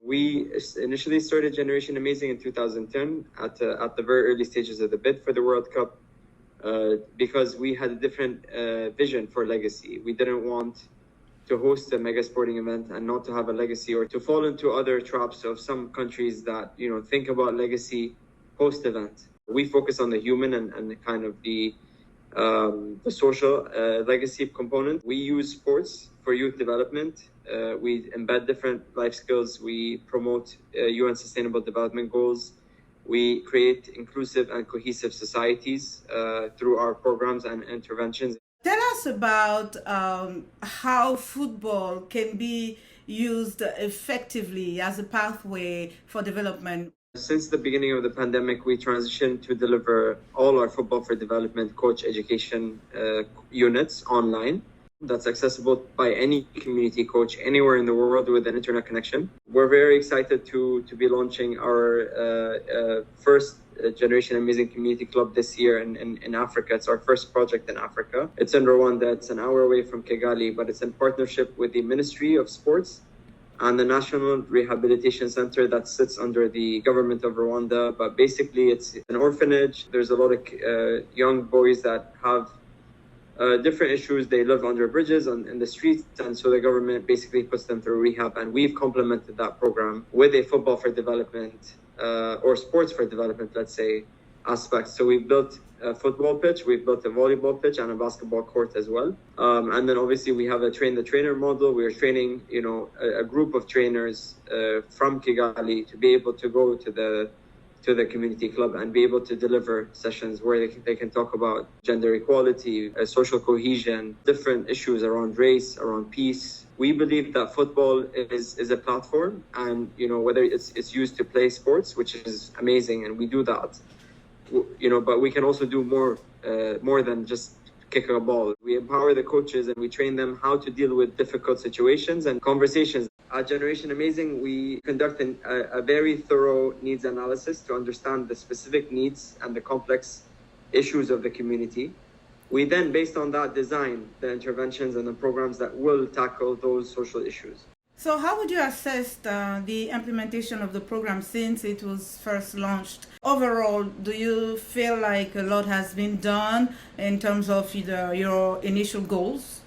We initially started Generation Amazing in 2010 at the very early stages of the bid for the World Cup because we had a different vision for legacy. We didn't want to host a mega sporting event and not to have a legacy, or to fall into other traps of some countries that think about legacy post event. We focus on the human and kind of the social legacy component. We use sports for youth development. We embed different life skills. We promote UN Sustainable Development Goals. We create inclusive and cohesive societies through our programs and interventions. Tell us about how football can be used effectively as a pathway for development. Since the beginning of the pandemic, we transitioned to deliver all our Football for Development coach education units online. That's accessible by any community coach anywhere in the world with an internet connection. We're very excited to be launching our first Generation Amazing Community Club this year in Africa. It's our first project in Africa. It's in Rwanda. It's an hour away from Kigali, but it's in partnership with the Ministry of Sports and the National Rehabilitation Center that sits under the government of Rwanda. But basically, it's an orphanage. There's a lot of young boys that have different issues. They live under bridges in the streets, and so the government basically puts them through rehab. And we've complemented that program with a football for development or sports for development, let's say, aspects. So we've built a football pitch, we've built a volleyball pitch, and a basketball court as well. And then obviously we have a train the trainer model. We're training, a group of trainers from Kigali to be able to go to the community club and be able to deliver sessions where they can talk about gender equality, social cohesion, different issues around race, around peace. We believe that football is a platform, and whether it's used to play sports, which is amazing, and we do that. But we can also do more than just kick a ball. We empower the coaches and we train them how to deal with difficult situations and conversations. At Generation Amazing, we conduct a very thorough needs analysis to understand the specific needs and the complex issues of the community. We then, based on that, design the interventions and the programs that will tackle those social issues. So how would you assess the implementation of the program since it was first launched? Overall, do you feel like a lot has been done in terms of your initial goals?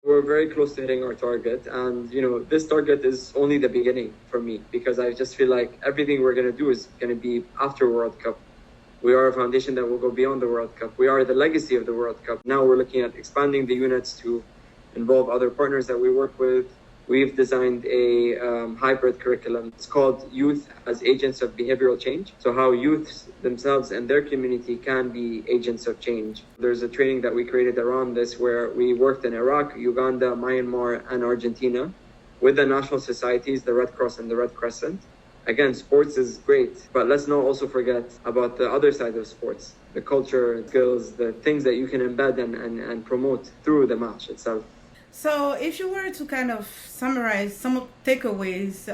We're very close to hitting our target, and this target is only the beginning for me, because I just feel like everything we're going to do is going to be after World Cup. We are a foundation that will go beyond the World Cup. We are the legacy of the World Cup. Now we're looking at expanding the units to involve other partners that we work with. We've designed a hybrid curriculum. It's called Youth as Agents of Behavioral Change. So how youths themselves and their community can be agents of change. There's a training that we created around this where we worked in Iraq, Uganda, Myanmar, and Argentina with the national societies, the Red Cross and the Red Crescent. Again, sports is great, but let's not also forget about the other side of sports, the culture, skills, the things that you can embed and promote through the match itself. So if you were to kind of summarize some takeaways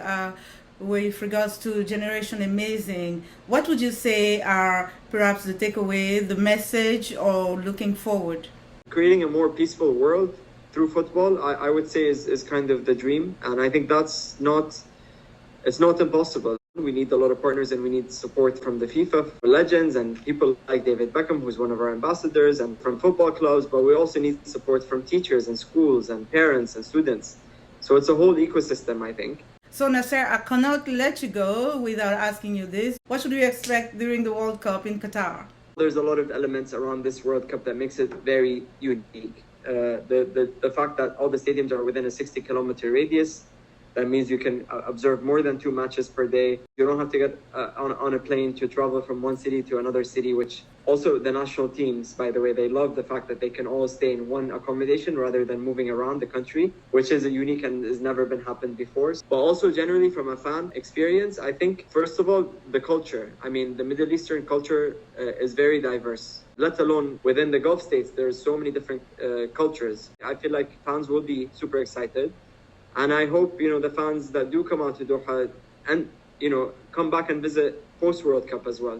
with regards to Generation Amazing, what would you say are perhaps the takeaway, the message, or looking forward? Creating a more peaceful world through football, I would say is kind of the dream. And I think it's not impossible. We need a lot of partners, and we need support from the FIFA legends and people like David Beckham, who's one of our ambassadors, and from football clubs, but we also need support from teachers and schools and parents and students. So it's a whole ecosystem, I think. So Nasser, I cannot let you go without asking you this. What should we expect during the World Cup in Qatar? There's a lot of elements around this World Cup that makes it very unique. The fact that all the stadiums are within a 60-kilometer radius. That means you can observe more than 2 matches per day. You don't have to get on a plane to travel from one city to another city, which also the national teams, by the way, they love the fact that they can all stay in one accommodation rather than moving around the country, which is a unique and has never been happened before. But also generally from a fan experience, I think, first of all, the culture. I mean, the Middle Eastern culture is very diverse. Let alone within the Gulf states, there's so many different cultures. I feel like fans will be super excited. And I hope, the fans that do come out to Doha and, come back and visit post-World Cup as well.